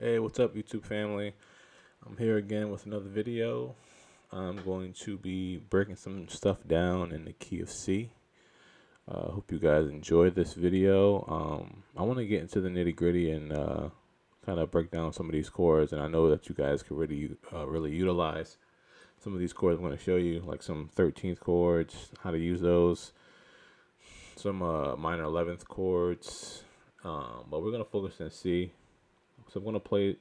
Hey, what's up, YouTube family? I'm here again with another video. I'm going to be breaking some stuff down in the key of C. Hope you guys enjoyed this video. I want to get into the nitty gritty and kind of break down some of these chords, and I know that you guys can really utilize some of these chords. I'm going to show you like some 13th chords, how to use those, some minor 11th chords, but we're going to focus in C. So I'm going to play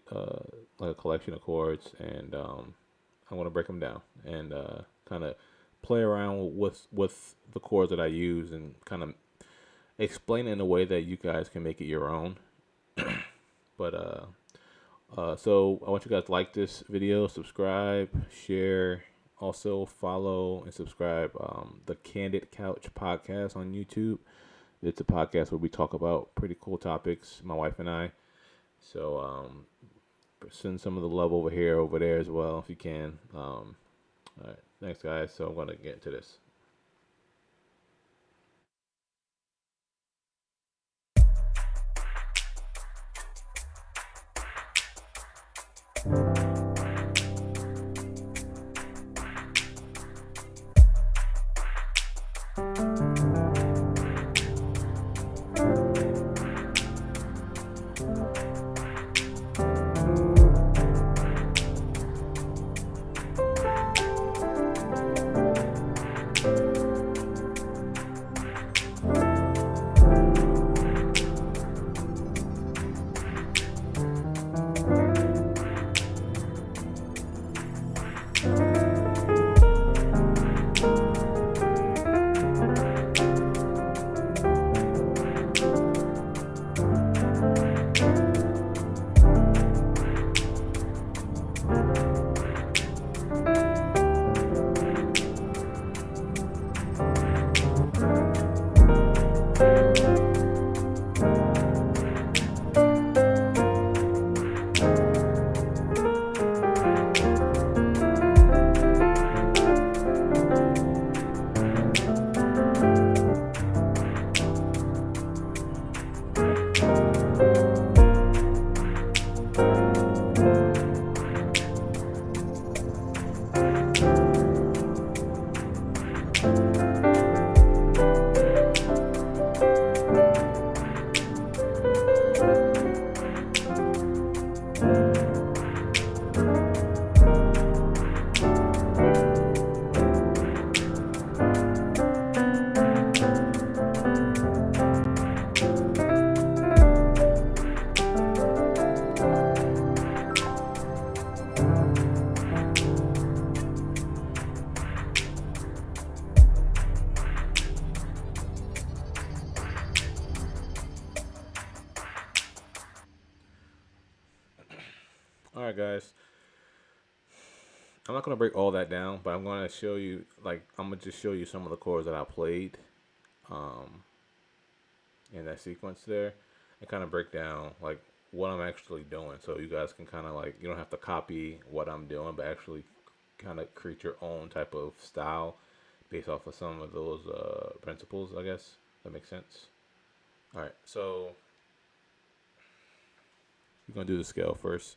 like a collection of chords, and I'm going to break them down and kind of play around with the chords that I use and kind of explain it in a way that you guys can make it your own. But so I want you guys to like this video, subscribe, share, also follow and subscribe the Candid Couch podcast on YouTube. It's a podcast where we talk about pretty cool topics, my wife and I. So send some of the love over there as well if you can. All right, thanks guys. So I'm gonna get into this. All right, guys. I'm not gonna break all that down, but I'm gonna show you I'm gonna just show you some of the chords that I played um, in that sequence there, and kind of break down like what I'm actually doing, so you guys can kind of like you don't have to copy what I'm doing, but actually kind of create your own type of style based off of some of those principles. I guess that makes sense. All right, so we're gonna do the scale first.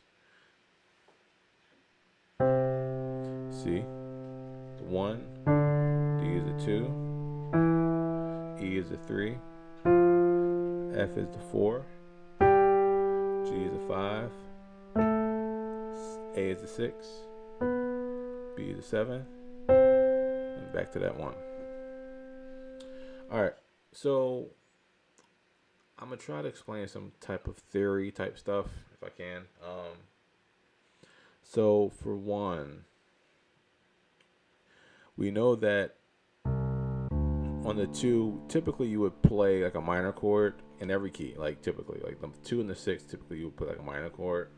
C, the 1, D is a 2, E is a 3, F is the 4, G is a 5, A is a 6, B is a 7, and back to that 1. Alright, so I'm going to try to explain some type of theory type stuff if I can. So for one, we know that on the 2, typically you would play like a minor chord in every key, like typically, like the 2 and the 6, typically you would play like a minor chord,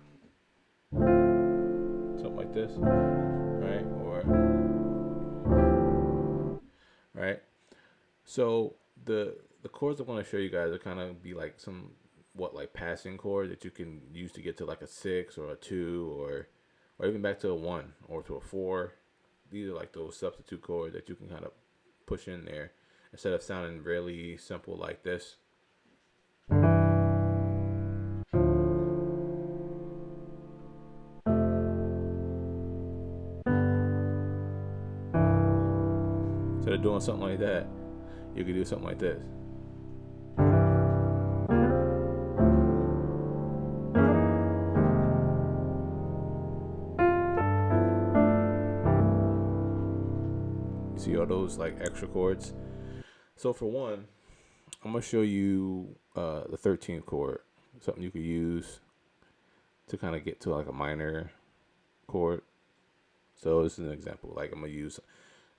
something like this, right? Or, right? So the chords I'm going to show you guys are kind of be like some, like passing chords that you can use to get to like a 6 or a 2 or even back to a 1 or to a 4. These are like those substitute chords that you can kind of push in there instead of sounding really simple like this. of doing something like that, you could do something like this. You see all those like extra chords? So for one, I'm gonna show you the 13th chord, something you could use to kind of get to like a minor chord. So this is an example. Like I'm gonna use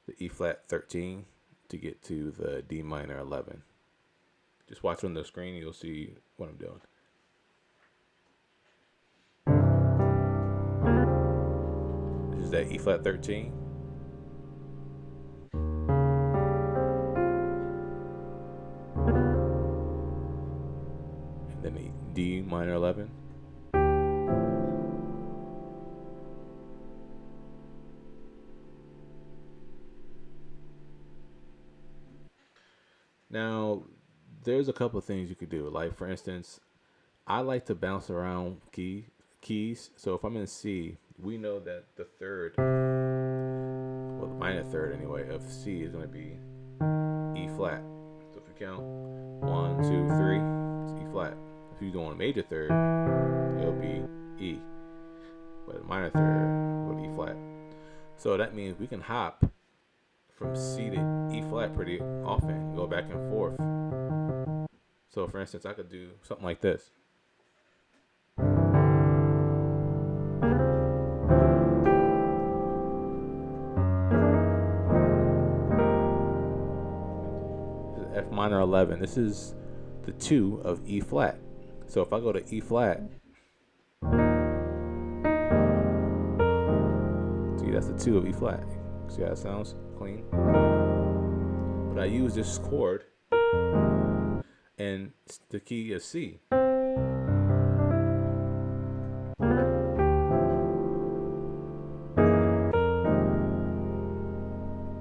the E flat 13 to get to the D minor 11. Just watch on the screen, you'll see what I'm doing. This is that E flat 13. And then the D minor 11. Now, there's a couple of things you could do. Like, for instance, I like to bounce around keys. So if I'm in C, we know that the third, well, the minor third anyway, of C is going to be E flat. So if you count 1, 2, 3, it's E flat. If you're doing a major third, it'll be E. But a minor third will be E flat. So that means we can hop from C to E flat pretty often, go back and forth. So for instance, I could do something like this. This is F minor 11. This is the 2 of E flat. So if I go to E flat, see, that's the 2 of E flat. See how it sounds clean? But I use this chord and the key is C.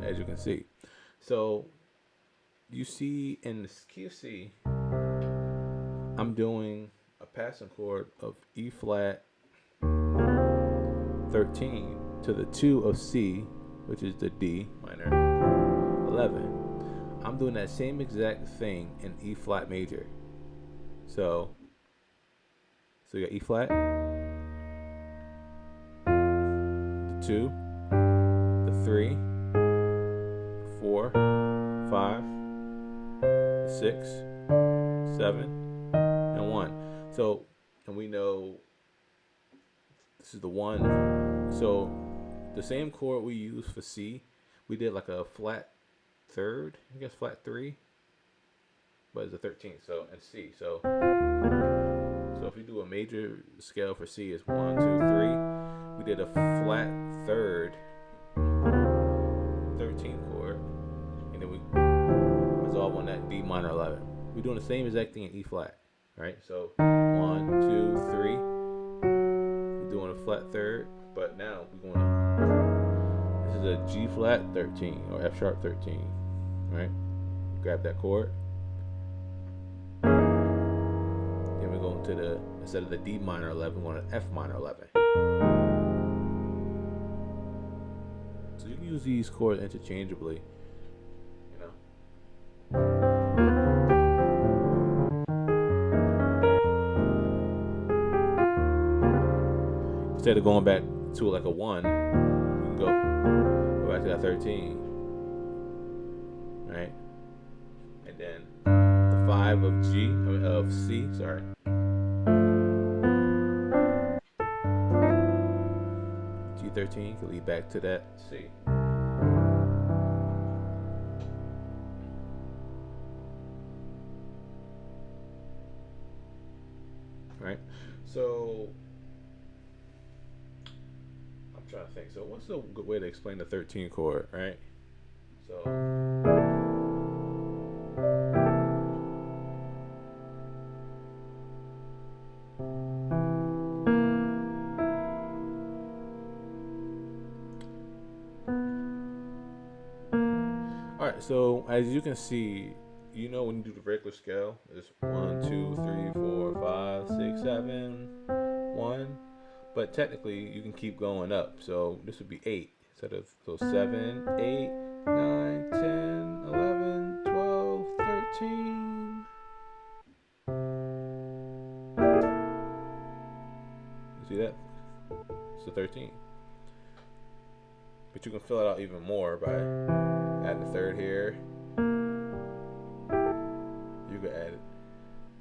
As you can see. So you see in the key of C, I'm doing a passing chord of E flat 13 to the 2 of C, which is the D minor 11. I'm doing that same exact thing in E flat major. So you got E flat, the 2, the 3, 4, 5, 6, 7, and 1. So, and we know this is the 1. So the same chord we use for C, we did like a flat third, I guess flat 3, but it's a 13th, so, and C. So if we do a major scale for C, it's 1, 2, 3. We did a flat third 13th chord, and then we resolve on that D minor 11. We're doing the same exact thing in E flat, right? So 1, 2, 3. We're doing a flat third, but now we're going to, this is a G flat 13 or F sharp 13, right? Grab that chord. Then we're going to the, instead of the D minor 11, we're going to F minor 11. So you can use these chords interchangeably, you know. Instead of going back to like a 1, you can go back to that 13, right? And then the 5 of G, of C, sorry. G13 can lead back to that C. Right? So I'm trying to think. So what's a good way to explain the 13 chord, right? So alright, so as you can see, you know when you do the regular scale, it's 1, 2, 3, 4, 5, 6, 7, 1. But technically, you can keep going up. So this would be 8 instead of, so 7, 8, 9, 10, 11, 12, 13. You see that? It's a 13. But you can fill it out even more by adding the third here. You can add it.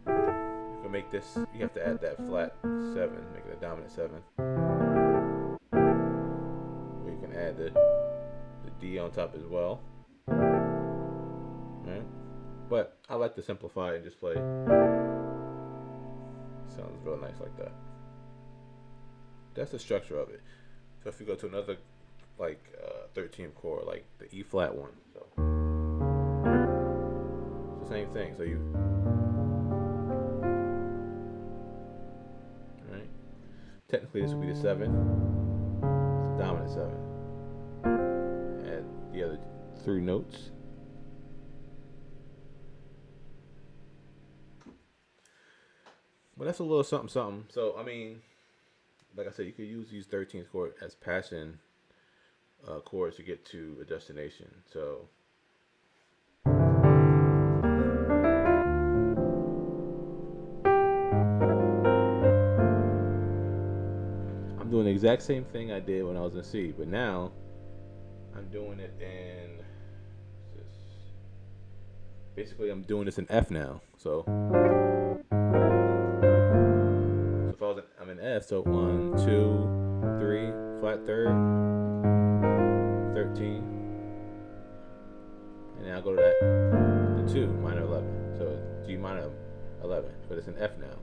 You can make this, you have to add that flat 7, make it a dominant 7. Or you can add the D on top as well. Right? But I like to simplify and just play. Sounds real nice like that. That's the structure of it. So if you go to another like 13th chord, like the E flat one, so it's the same thing. So you, right? Technically, this would be the 7. It's a dominant 7. Add the other 3 notes. But that's a little something, something. So I mean, like I said, you could use these 13th chord as passing chords to get to a destination. So I'm doing the exact same thing I did when I was in C, but now I'm doing it in, basically I'm doing this in F now. So if I was I'm in F, so 1, 2, 3, flat third, 13, and then I'll go to that, the 2, minor 11, so G minor 11, but it's in F now.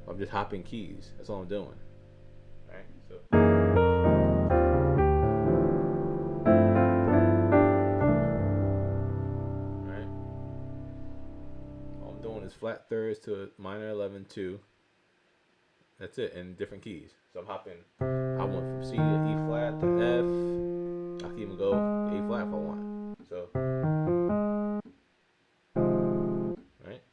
I'm just hopping keys, that's all I'm doing. Alright, so alright, all I'm doing is flat thirds to minor 11, 2. That's it, in different keys. So I'm hopping, I went from C to E flat to F. I can even go to A flat if I want. So, right?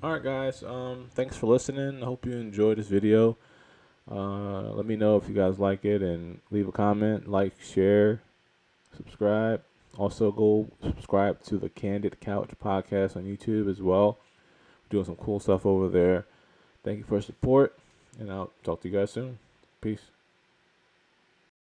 All right, guys. Thanks for listening. I hope you enjoyed this video. Let me know if you guys like it and leave a comment, like, share, subscribe. Also, go subscribe to the Candid Couch podcast on YouTube as well. We're doing some cool stuff over there. Thank you for your support, and I'll talk to you guys soon. Peace.